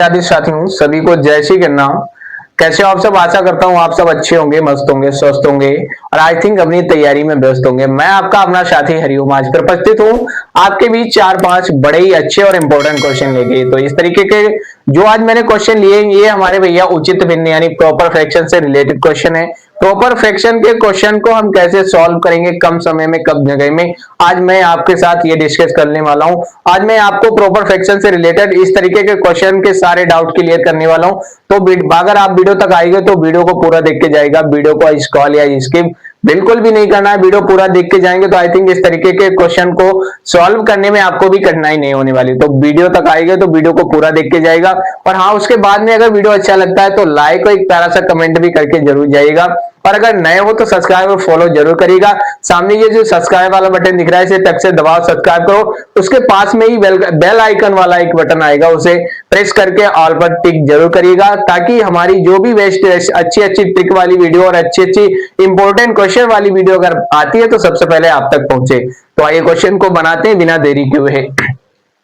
आदि साथियों सभी को जय श्री गन्ना। कैसे हो आप सब? आशा करता हूँ आप सब अच्छे होंगे, मस्त होंगे, स्वस्थ होंगे और आई थिंक अपनी तैयारी में व्यस्त होंगे। मैं आपका अपना साथी हरिओम आज पर उपस्थित हूँ आपके बीच 4-5 बड़े ही अच्छे और इंपॉर्टेंट क्वेश्चन लेके। तो इस तरीके के जो आज मैंने क्वेश्चन लिए ये हमारे भैया उचित भिन्न यानी प्रॉपर फ्रैक्शन से रिलेटेड क्वेश्चन है। प्रॉपर फ्रैक्शन के क्वेश्चन को हम कैसे सॉल्व करेंगे, कम समय में, कम जगह में, आज मैं आपके साथ ये डिस्कस करने वाला हूं। आज मैं आपको प्रॉपर फ्रैक्शन से रिलेटेड इस तरीके के क्वेश्चन के सारे डाउट क्लियर करने वाला हूं। तो अगर आप वीडियो तक आएंगे तो वीडियो को पूरा देख के जाएगा, वीडियो को स्क्रॉल या स्किप बिल्कुल भी नहीं करना है। वीडियो पूरा देख के जाएंगे तो आई थिंक इस तरीके के क्वेश्चन को सॉल्व करने में आपको भी कठिनाई नहीं होने वाली। तो वीडियो तक आएंगे तो वीडियो को पूरा देख के जाएगा। और हाँ, उसके बाद में अगर वीडियो अच्छा लगता है तो लाइक और एक प्यारा सा कमेंट भी करके जरूर जाइएगा। और अगर नए हो तो सब्सक्राइब और फॉलो जरूर करिएगा। सामने ये जो सब्सक्राइब वाला बटन दिख रहा है इसे टक से दबाओ, सब्सक्राइब करो। उसके पास में ही बेल आइकन वाला एक बटन आएगा, उसे प्रेस करके ऑल पर टिक जरूर करिएगा ताकि हमारी जो भी बेस्ट अच्छी अच्छी ट्रिक वाली वीडियो और अच्छी अच्छी इंपॉर्टेंट क्वेश्चन वाली वीडियो अगर आती है तो सबसे पहले आप तक पहुंचे। तो आइए क्वेश्चन को बनाते हैं बिना देरी के हुए।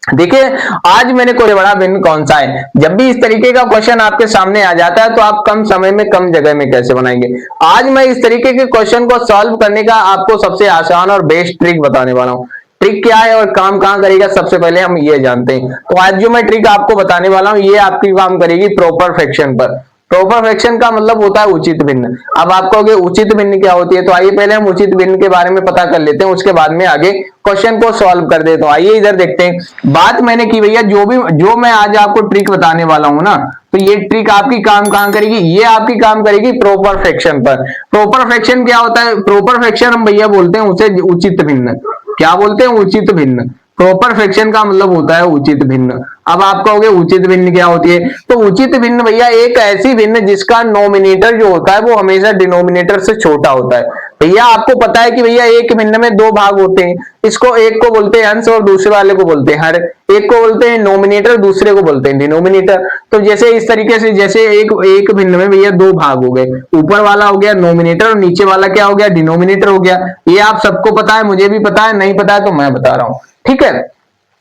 देखिए आज मैंने कोई बड़ा भिन्न कौन सा है। जब भी इस तरीके का क्वेश्चन आपके सामने आ जाता है तो आप कम समय में कम जगह में कैसे बनाएंगे। आज मैं इस तरीके के क्वेश्चन को सॉल्व करने का आपको सबसे आसान और बेस्ट ट्रिक बताने वाला हूं। ट्रिक क्या है और काम कहां करेगा सबसे पहले हम ये जानते हैं। तो आज जो मैं ट्रिक आपको बताने वाला हूं ये आपकी काम करेगी प्रॉपर फ्रैक्शन पर। प्रॉपर फ्रैक्शन का मतलब होता है उचित भिन्न। अब आप कहोगे उचित भिन्न क्या होती है, तो आइए पहले हम उचित भिन्न के बारे में पता कर लेते हैं, उसके बाद में आगे क्वेश्चन को सॉल्व कर देते हैं। आइए इधर देखते हैं। बात मैंने की भैया जो मैं आज आपको ट्रिक बताने वाला हूं ना, तो ये ट्रिक आपकी काम कहां करेगी, ये आपकी काम करेगी प्रॉपर फ्रैक्शन पर। प्रॉपर फ्रैक्शन क्या होता है? प्रॉपर फ्रैक्शन हम भैया बोलते हैं उसे उचित भिन्न। क्या बोलते हैं? उचित भिन्न। प्रॉपर फ्रैक्शन का मतलब होता है उचित भिन्न। अब आप कहोगे उचित भिन्न क्या होती है, तो उचित भिन्न भैया एक ऐसी भिन्न जिसका नोमिनेटर जो होता है वो हमेशा डिनोमिनेटर से छोटा होता है। भैया आपको पता है कि भैया एक भिन्न में दो भाग होते हैं, इसको एक को बोलते हैं अंश और दूसरे वाले को बोलते हैं हर। एक को बोलते हैं नोमिनेटर, दूसरे को बोलते हैं डिनोमिनेटर। तो जैसे इस तरीके से जैसे एक भिन्न में भैया दो भाग हो गए, ऊपर वाला हो गया नोमिनेटर और नीचे वाला क्या हो गया, डिनोमिनेटर हो गया। ये आप सबको पता है, मुझे भी पता है, नहीं पता है तो मैं बता रहा हूं, ठीक है।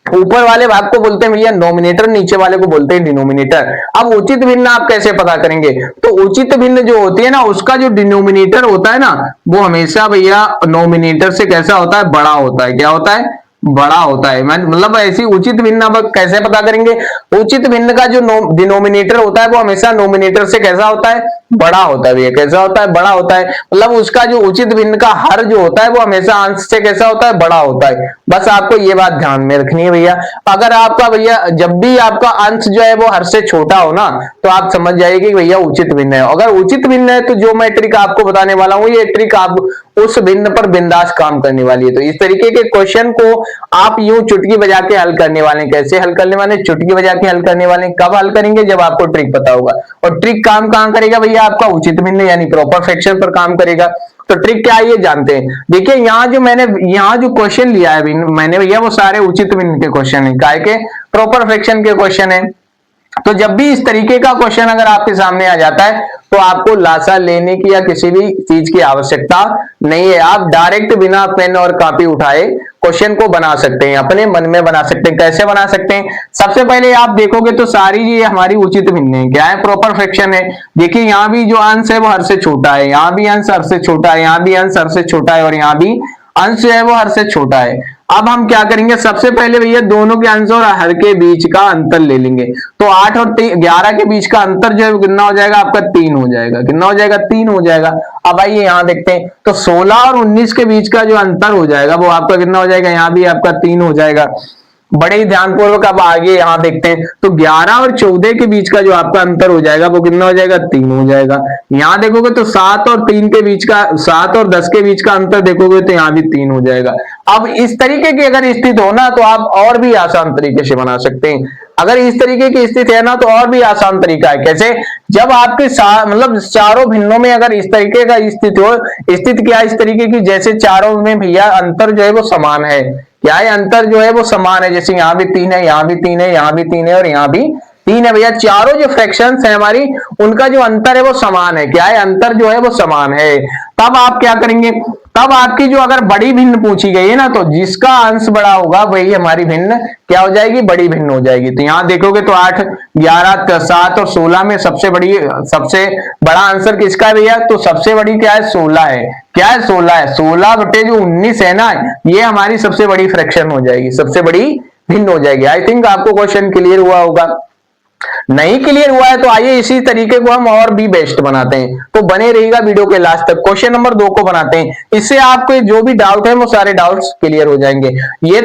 ऊपर वाले भाग को बोलते हैं भैया नोमिनेटर, नीचे वाले को बोलते हैं डिनोमिनेटर। अब उचित भिन्न आप कैसे पता करेंगे, तो उचित भिन्न जो होती है ना उसका जो डिनोमिनेटर होता है ना वो हमेशा भैया नोमिनेटर से कैसा होता है, बड़ा होता है। क्या होता है? बड़ा होता है। मतलब ऐसी उचित भिन्न अब कैसे पता करेंगे, उचित भिन्न का जो डिनोमिनेटर होता है वो हमेशा नोमिनेटर से कैसा होता है, बड़ा होता है। भैया कैसा होता है? बड़ा होता है। मतलब उसका जो उचित भिन्न का हर जो होता है वो हमेशा अंश से कैसा होता है, बड़ा होता है। बस आपको ये बात ध्यान में रखनी है भैया। अगर आपका भैया जब भी आपका अंश जो है वो हर से छोटा हो ना तो आप समझ जाइए कि भैया उचित भिन्न है। अगर उचित भिन्न है तो जो मैं ट्रिक आपको बताने वाला हूं ये ट्रिक आप उस भिन्न पर बिंदास काम करने वाली है। तो इस तरीके के क्वेश्चन को आप यूं चुटकी बजा के हल करने वाले। कैसे हल करने वाले? चुटकी बजा के हल करने वाले। कब हल करेंगे? जब आपको ट्रिक पता होगा। और ट्रिक काम कहां करेगा भैया? आपका उचित भिन्न यानी प्रॉपर फ्रैक्शन पर काम करेगा। तो ट्रिक क्या है ये जानते हैं। देखिए यहाँ जो क्वेश्चन लिया है मैंने भैया वो सारे उचित भिन्न के क्वेश्चन है, काय के? प्रॉपर फ्रैक्शन के क्वेश्चन है। तो जब भी इस तरीके का क्वेश्चन अगर आपके सामने आ जाता है तो आपको लासा लेने की या किसी भी चीज की आवश्यकता नहीं है। आप डायरेक्ट बिना पेन और कॉपी उठाए क्वेश्चन को बना सकते हैं, अपने मन में बना सकते हैं। कैसे बना सकते हैं? सबसे पहले आप देखोगे तो सारी ये हमारी उचित भिन्न है। क्या है? प्रॉपर फ्रैक्शन है। देखिए यहाँ भी जो अंश है वो हर से छोटा है, यहाँ भी अंश हर से छोटा है, यहाँ भी अंश हर से छोटा है और यहाँ भी अंश जो है वो हर से छोटा है। अब हम क्या करेंगे, सबसे पहले भैया दोनों के अंश और हर के बीच का अंतर ले लेंगे। तो 8 और 11 के बीच का अंतर जो है कितना हो जाएगा आपका? 3 हो जाएगा। कितना हो जाएगा? 3 हो जाएगा। अब आइए यहाँ देखते हैं तो 16 और 19 के बीच का जो अंतर हो जाएगा वो आपका कितना हो जाएगा? यहाँ भी आपका 3 हो जाएगा। बड़े ही ध्यानपूर्वक अब आगे यहाँ देखते हैं तो 11 और 14 के बीच का जो आपका अंतर हो जाएगा वो कितना हो जाएगा? 3 हो जाएगा। यहाँ देखोगे तो 7 और 3 के बीच का, 7 और 10 के बीच का अंतर देखोगे तो यहाँ भी 3 हो जाएगा। अब इस तरीके की अगर स्थिति हो ना तो आप और भी आसान तरीके से बना सकते हैं। अगर इस तरीके की स्थिति है ना तो और भी आसान तरीका है। कैसे? जब आपके मतलब चारों भिन्नों में अगर इस तरीके का स्थिति हो, स्थिति क्या इस तरीके की जैसे चारों में भैया अंतर जो है वो समान है। क्या है? अंतर जो है वो समान है। जैसे यहाँ भी 3 है, यहाँ भी 3 है, यहाँ भी 3 है और यहाँ भी 3 है। भैया चारों जो फ्रैक्शंस है हमारी उनका जो अंतर है वो समान है। क्या है? अंतर जो है वो समान है। तब आप क्या करेंगे, तब आपकी जो अगर बड़ी भिन्न पूछी गई है ना, तो जिसका अंश बड़ा होगा वही हमारी भिन्न क्या हो जाएगी, बड़ी भिन्न हो जाएगी। तो यहां देखोगे तो 8, 11, 7 और 16 में सबसे बड़ा आंसर किसका है भैया, तो सबसे बड़ी क्या है, 16 है। क्या है, 16 है। 16 बटे जो 19 है ना, ये हमारी सबसे बड़ी फ्रैक्शन हो जाएगी, सबसे बड़ी भिन्न हो जाएगी। आई थिंक आपको क्वेश्चन क्लियर हुआ होगा। नहीं क्लियर हुआ है तो आइए इसी तरीके को हम और भी बेस्ट बनाते हैं। तो बने रहिएगा वीडियो के लास्ट तक। क्वेश्चन नंबर 2 को बनाते हैं, इससे आपके जो भी डाउट है वो सारे डाउट्स क्लियर हो जाएंगे। ये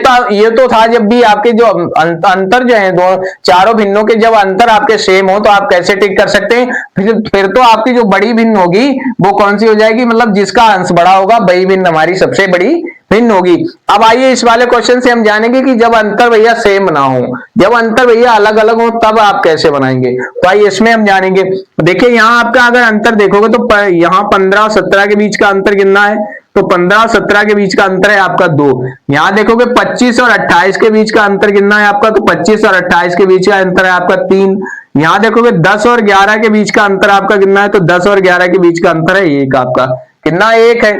तो था जब भी आपके जो अंतर जो है, दो चारों भिन्नों के जब अंतर आपके सेम हो तो आप कैसे टिक कर सकते हैं। फिर तो आपकी जो बड़ी भिन्न होगी वो कौन सी हो जाएगी, मतलब जिसका अंश बड़ा होगा वही भिन्न हमारी सबसे बड़ी भिन्न होगी। अब आइए इस वाले क्वेश्चन से हम जानेंगे कि जब अंतर भैया सेम ना हो, जब अंतर भैया अलग अलग हो, तब आप कैसे बनाएंगे। तो आइए इसमें हम जानेंगे। देखिए यहाँ आपका अगर अंतर देखोगे तो यहाँ 15 और 17 के बीच का अंतर कितना है, तो 15 और 17 के बीच का अंतर है आपका 2। यहाँ देखोगे 25 और 28 के बीच का अंतर कितना है आपका, तो 25 और 28 के बीच का अंतर है आपका 3। यहाँ देखोगे 10 और 11 के बीच का अंतर आपका कितना है, तो 10 और 11 के बीच का अंतर है 1 आपका, कितना 1 है।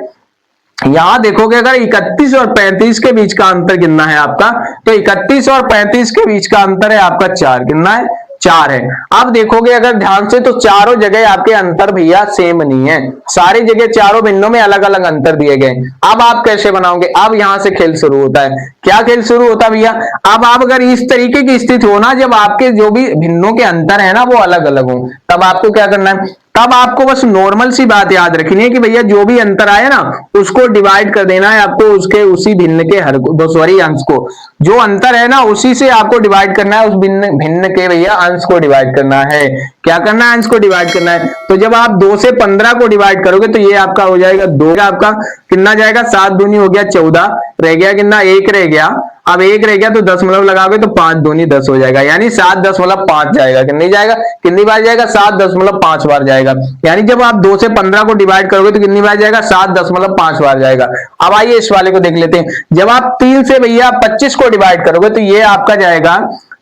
यहां देखोगे अगर 31 और 35 के बीच का अंतर कितना है आपका, तो 31 और 35 के बीच का अंतर है आपका 4, कितना है, 4 है। अब देखोगे अगर ध्यान से तो चारों जगह आपके अंतर भैया सेम नहीं है, सारी जगह चारों भिन्नों में अलग अलग अंतर दिए गए। अब आप कैसे बनाओगे, अब यहां से खेल शुरू होता है। क्या खेल शुरू होता है भैया, अब आप अगर इस तरीके की स्थिति हो ना, जब आपके जो भी भिन्नों के अंतर है ना वो अलग अलग हो, तब आपको क्या करना है, तब आपको बस नॉर्मल सी बात याद रखनी है कि भैया जो भी अंतर आए ना उसको डिवाइड कर देना है आपको, उसके उसी भिन्न के हर सॉरी अंश को, जो अंतर है ना उसी से आपको डिवाइड करना है, उस भिन्न भिन्न के भैया अंश को डिवाइड करना है। क्या करना है, अंश को डिवाइड करना है। तो जब आप 2 से 15 को डिवाइड करोगे तो ये आपका हो जाएगा 2, आपका कितना जाएगा, 7 दूनी हो गया 14, रह गया कितना, 1 रह गया। अब 1 रह गया तो 10 लगाओगे तो 5 दूनी 10 हो जाएगा, यानी 7.5 जाएगा, कितनी जाएगा, कितनी बार जाएगा, 7.5 बार जाएगा। यानी जब आप 2 से 15 को डिवाइड करोगे तो कितनी बार जाएगा, 7.5 बार जाएगा। अब आइए इस वाले को देख लेते हैं। जब आप 3 से भैया 25 को डिवाइड करोगे तो ये आपका जाएगा,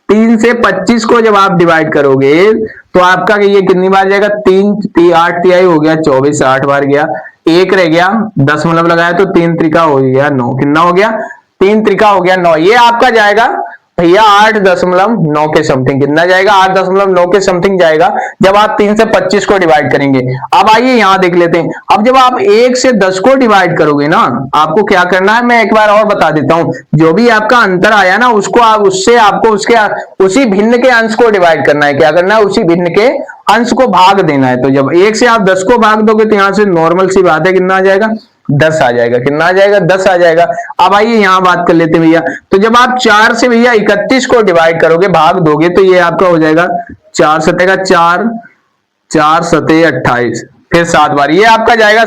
3 से 25 को जब आप डिवाइड करोगे तो आपका ये कितनी बार जाएगा, 3 8 तिहाई हो गया 24, 8 बार गया। 1 रह गया, 10 लगाया तो 3 त्रिका हो गया 9, कितना हो गया, 3 त्रिका हो गया 9। ये आपका जाएगा भैया 8.9 के समथिंग, कितना जाएगा, 8.9 के समथिंग जाएगा जब आप 3 से 25 को डिवाइड करेंगे। अब आइए यहां देख लेते हैं। अब जब आप 1 से 10 को डिवाइड करोगे ना, आपको क्या करना है, मैं एक बार और बता देता हूं। जो भी आपका अंतर आया ना उसको उससे आपको उसके उसी भिन्न के अंश को डिवाइड करना है। क्या करना है, उसी भिन्न के अंश को भाग देना है। तो जब 1 से आप 10 को भाग दोगे तो यहां से नॉर्मल सी बात है, कितना आ जाएगा, 10 आ जाएगा, कितना आ जाएगा, 10 आ जाएगा। अब आइए यहां बात कर लेते हैं भैया। तो जब आप 4 से भैया 31 को डिवाइड करोगे, भाग दोगे, तो ये आपका हो जाएगा 4 सते का 4, 4 सते 28, फिर 7 बार, ये आपका जाएगा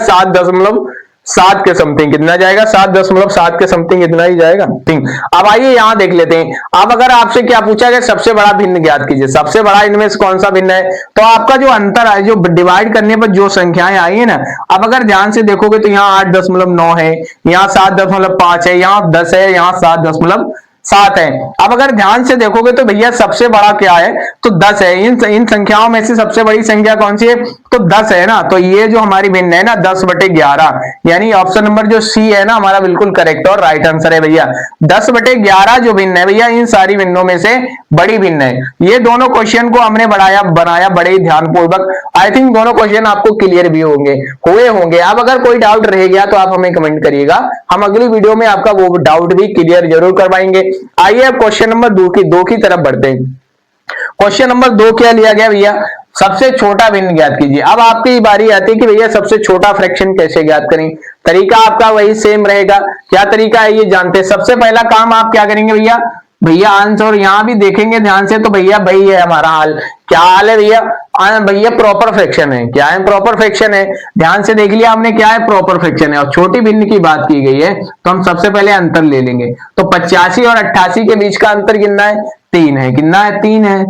7 के समथिंग, कितना जाएगा, 7 के समथिंग, इतना ही जाएगा। ठीक, अब आइए यहां देख लेते हैं। अब अगर आपसे क्या पूछा गया, सबसे बड़ा भिन्न ज्ञात कीजिए, सबसे बड़ा इनमें से कौन सा भिन्न है, तो आपका जो अंतर है, जो डिवाइड करने पर जो संख्याएं आई है ना, अब अगर ध्यान से देखोगे तो यहाँ 8.9 है, यहाँ 7.5 है, यहाँ 10 है, यहाँ 7.7 है। अब अगर ध्यान से देखोगे तो भैया सबसे बड़ा क्या है, तो 10 है। इन संख्याओं में से सबसे बड़ी संख्या कौन सी है, तो 10 है ना। तो ये जो हमारी भिन्न है ना 10/11, यानी ऑप्शन नंबर जो सी है ना हमारा बिल्कुल करेक्ट और राइट आंसर है भैया। 10/11 जो भिन्न है भैया इन सारी भिन्नों में से बड़ी भिन्न है। ये दोनों क्वेश्चन को हमने बनाया बड़े ध्यानपूर्वक। आई थिंक दोनों क्वेश्चन आपको क्लियर भी हुए होंगे। अब अगर कोई डाउट रह गया तो आप हमें कमेंट करिएगा, हम अगली वीडियो में आपका वो डाउट भी क्लियर जरूर करवाएंगे। आइए अब क्वेश्चन नंबर 2 की तरफ बढ़ते हैं। क्वेश्चन नंबर 2 क्या लिया गया भैया, सबसे छोटा भिन्न ज्ञात कीजिए। अब आपकी बारी आती है कि भैया सबसे छोटा फ्रैक्शन कैसे ज्ञात करें। तरीका आपका वही सेम रहेगा। क्या तरीका है ये जानते हैं। सबसे पहला काम आप क्या करेंगे भैया अंश, और यहां भी देखेंगे ध्यान से तो भैया वही है हमारा हाल। क्या हाल है भैया प्रॉपर फ्रैक्शन है। क्या है, प्रॉपर फ्रैक्शन है। ध्यान से देख लिया हमने, क्या है, प्रॉपर फ्रैक्शन है और छोटी भिन्न की बात की गई है। तो हम सबसे पहले अंतर ले लेंगे। तो 85 और 88 के बीच का अंतर कितना है, 3 है। कितना है, 3 है,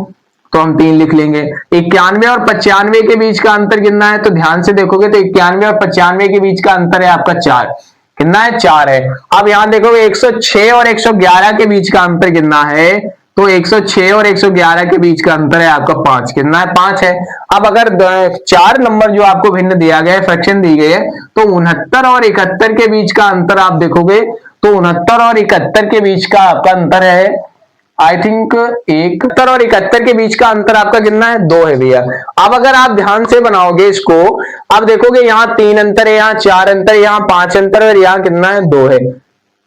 तो हम 3 लिख लेंगे। 91 और 95 के बीच का अंतर कितना है, तो ध्यान से देखोगे तो 91 और 95 के बीच का अंतर है आपका 4। कितना है, 4 है। अब यहां देखोगे 106 और 111 के बीच का अंतर कितना है, तो 106 और 111 के बीच का अंतर है आपका 5। कितना है? 5 है। अब अगर 4 नंबर जो आपको भिन्न दिया गया है, फ्रैक्शन दी गई है, तो 69 और 71 के बीच का अंतर आप देखोगे तो 69 और 71 के बीच का आपका अंतर है आई थिंक 71 और 71 के बीच का अंतर आपका कितना है? 2 है भैया। अब अगर आप ध्यान से बनाओगे इसको, आप देखोगे यहाँ 3 अंतर है, यहाँ 4 अंतर है, यहाँ 5 अंतर है और यहाँ कितना है? 2 है।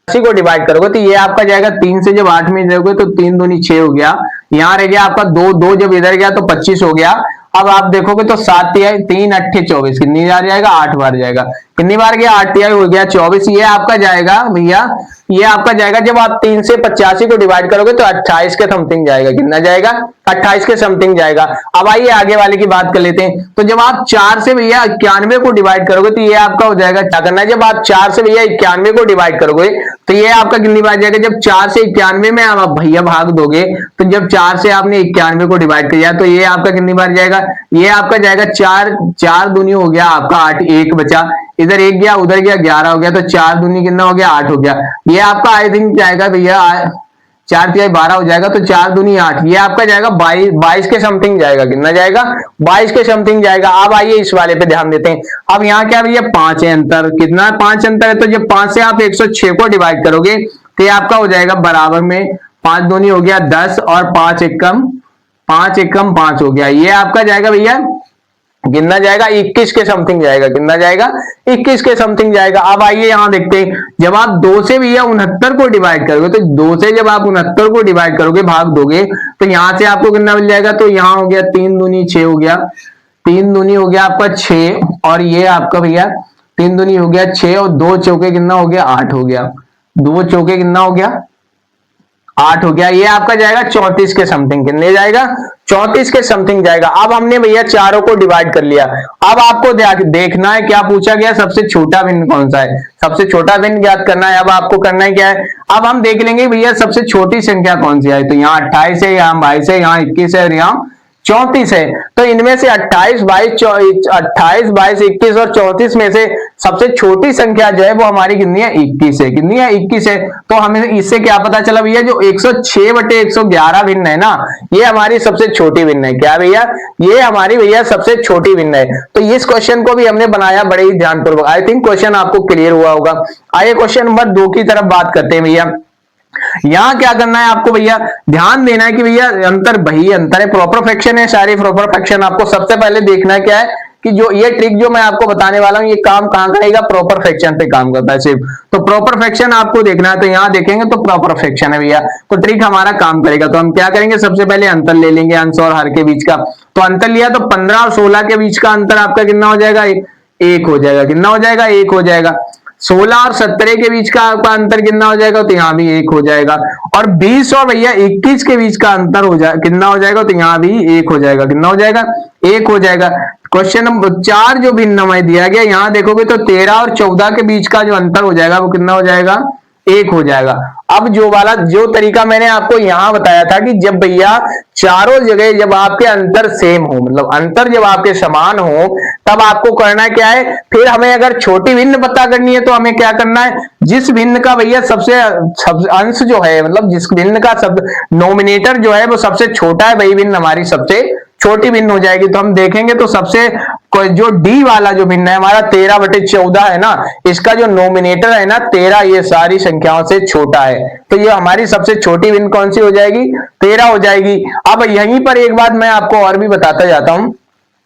80 को डिवाइड करोगे तो ये आपका जाएगा 3 से, जब 8 में जाओगे तो 3 दूनी 6 हो गया, यहाँ रह गया आपका 2, 2 जब इधर गया तो 25 हो गया। अब आप देखोगे तो 7 तिहाई 3 8 24, कितनी बार जाएगा? 8 बार जाएगा। कितनी बार गया? 8 तिहाई हो गया 24। ये आपका जाएगा भैया, ये आपका जाएगा जब आप 3 से 85 को डिवाइड करोगे तो 28 के समथिंग जाएगा। कितना जाएगा? 28 के समथिंग जाएगा। अब आइए आगे वाले की बात कर लेते हैं। तो जब आप 4 से भैया 91 को डिवाइड करोगे तो ये आपका हो जाएगा, क्या करना है? जब आप 4 से भैया 91 को डिवाइड करोगे तो ये आपका कितनी बार जाएगा? जब 4 से 91 में आप भैया भाग दोगे तो जब 4 से आपने 91 को डिवाइड किया तो ये आपका कितनी बार जाएगा? ये आपका जाएगा 4 दूनी हो गया आपका 8, 1 बचा, इधर 1 गया, उधर गया 11 हो गया, तो 4 दूनी कितना हो गया? 8 हो गया। ये आपका आई थिंक जाएगा भैया 4 तिहाई 12 हो जाएगा, तो 4 दूनी 8, ये आपका जाएगा 22 के समथिंग जाएगा। कितना जाएगा? 22 के समथिंग जाएगा। अब आइए इस वाले पे ध्यान देते हैं। अब यहाँ क्या भैया? 5 है अंतर। कितना? 5 अंतर है। तो जब 5 से आप 106 को डिवाइड करोगे तो ये आपका हो जाएगा बराबर में 5 दूनी हो गया 10 और 5 एकम 5 हो गया। ये आपका जाएगा भैया कितना जाएगा? 21 के समथिंग जाएगा। कितना जाएगा? 21 के समथिंग जाएगा। अब आइए यहां देखते हैं, जब आप 2 से भैया 69 को डिवाइड करोगे तो 2 से जब आप 69 को डिवाइड करोगे, भाग दोगे, तो यहां से आपको कितना मिल जाएगा? तो यहां हो गया 3 दूनी 6 हो गया, 3 दूनी हो गया आपका 6, और ये आपका भैया 3 दूनी हो गया 6 और 2 चौके कितना हो गया? 8 हो गया। 2 चौके कितना हो गया? 8 हो गया। ये आपका जाएगा 34 के समथिंग। कितने जाएगा? 34 के समथिंग जाएगा। अब हमने भैया चारों को डिवाइड कर लिया। अब आपको देखना है क्या पूछा गया? सबसे छोटा भिन्न कौन सा है? सबसे छोटा भिन्न ज्ञात करना है। अब आपको करना है क्या है? अब हम देख लेंगे भैया सबसे छोटी संख्या कौन सी है। तो यहाँ 28 है, यहाँ 22 है, यहाँ 21 है और यहाँ 34 है। तो इनमें से 28, 22, 21 और 34 में से सबसे छोटी संख्या जो है वो हमारी कितनी है? 21 है। कितनी है? 21 है। तो हमें इससे क्या पता चला भैया? जो 106/111 भिन्न है ना, ये हमारी सबसे छोटी भिन्न है। क्या भैया? ये हमारी भैया सबसे छोटी भिन्न है। तो इस क्वेश्चन को भी हमने बनाया बड़े ही ध्यानपूर्वक। आई थिंक क्वेश्चन आपको क्लियर हुआ होगा। आइए क्वेश्चन नंबर 2 की तरफ बात करते हैं भैया। यहां क्या करना है आपको भैया? ध्यान देना है कि भैया अंतर वही अंतर है, प्रॉपर फ्रैक्शन है, सारे प्रॉपर फ्रैक्शन। आपको सबसे पहले देखना है क्या है कि जो ये ट्रिक जो मैं आपको बताने वाला हूं, ये काम कहां करेगा? प्रॉपर फ्रैक्शन पे काम करता है सिर्फ। तो प्रॉपर फ्रैक्शन आपको देखना है, तो यहां देखेंगे तो प्रॉपर फ्रैक्शन है भैया, तो ट्रिक हमारा काम करेगा। तो हम क्या करेंगे? सबसे पहले अंतर ले लेंगे, अंश और हर के बीच का। तो अंतर लिया तो 15 और 16 के बीच का अंतर आपका कितना हो जाएगा? 1 हो जाएगा। कितना हो जाएगा? 1 हो जाएगा। 16 और 17 के बीच का आपका अंतर कितना हो जाएगा? तो यहाँ भी 1 हो जाएगा। और 20 और भैया 21 के बीच का अंतर हो जाए कितना हो जाएगा? तो यहाँ भी 1 हो जाएगा। कितना हो जाएगा? 1 हो जाएगा। क्वेश्चन नंबर 4 जो भिन्न हमें दिया गया, यहाँ देखोगे तो 13 और 14 के बीच का जो अंतर हो जाएगा वो कितना हो जाएगा? 1 हो जाएगा। अब जो तरीका मैंने आपको यहां बताया था कि जब भैया चारों जगह जब आपके अंतर सेम हो, मतलब अंतर जब आपके समान हो, तब आपको करना क्या है? फिर हमें अगर छोटी भिन्न पता करनी है तो हमें क्या करना है? जिस भिन्न का भैया सबसे अंश जो है, मतलब जिस भिन्न का सब नोमिनेटर जो है वो सबसे छोटा है, वही भिन्न हमारी सबसे छोटी भिन्न हो जाएगी। तो हम देखेंगे तो सबसे जो डी वाला जो भिन्न है हमारा 13/14 है ना, इसका जो नोमिनेटर है ना 13, ये सारी संख्याओं से छोटा है। तो ये हमारी सबसे छोटी भिन्न कौन सी हो जाएगी? 13 हो जाएगी। अब यहीं पर एक बात मैं आपको और भी बताता जाता हूं,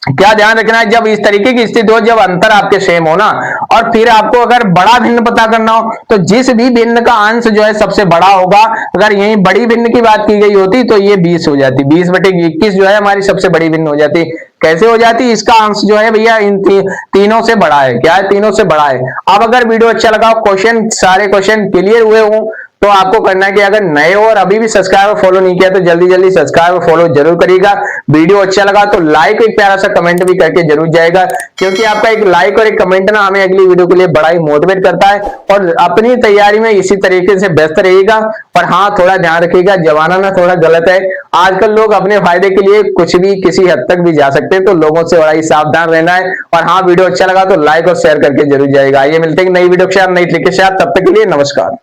क्या ध्यान रखना है? जब इस तरीके की स्थिति हो, जब अंतर आपके सेम हो ना, और फिर आपको अगर बड़ा भिन्न पता करना हो, तो जिस भी भिन्न का अंश जो है सबसे बड़ा होगा, अगर यही बड़ी भिन्न की बात की गई होती तो ये 20 हो जाती। 20/21 जो है हमारी सबसे बड़ी भिन्न हो जाती। कैसे हो जाती? इसका अंश जो है भैया इन तीनों से बड़ा है। क्या है? तीनों से बड़ा है। अब अगर वीडियो अच्छा लगा, क्वेश्चन सारे क्वेश्चन क्लियर हुए हो, तो आपको करना है कि अगर नए हो और अभी भी सब्सक्राइब और फॉलो नहीं किया तो जल्दी जल्दी सब्सक्राइब और फॉलो जरूर करिएगा। वीडियो अच्छा लगा तो लाइक, एक प्यारा सा कमेंट भी करके जरूर जाएगा, क्योंकि आपका एक लाइक और एक कमेंट ना हमें अगली वीडियो के लिए बड़ा ही मोटिवेट करता है। और अपनी तैयारी में इसी तरीके से व्यस्त रहिएगा। और हाँ, थोड़ा ध्यान रखिएगा, जमाना ना थोड़ा गलत है। आजकल लोग अपने फायदे के लिए कुछ भी किसी हद तक भी जा सकते हैं, तो लोगों से बड़ा ही सावधान रहना है। और हाँ, वीडियो अच्छा लगा तो लाइक और शेयर करके जरूर जाएगा। आइए मिलते हैं नई वीडियो के साथ, नई ट्रिक के साथ। तब तक के लिए नमस्कार।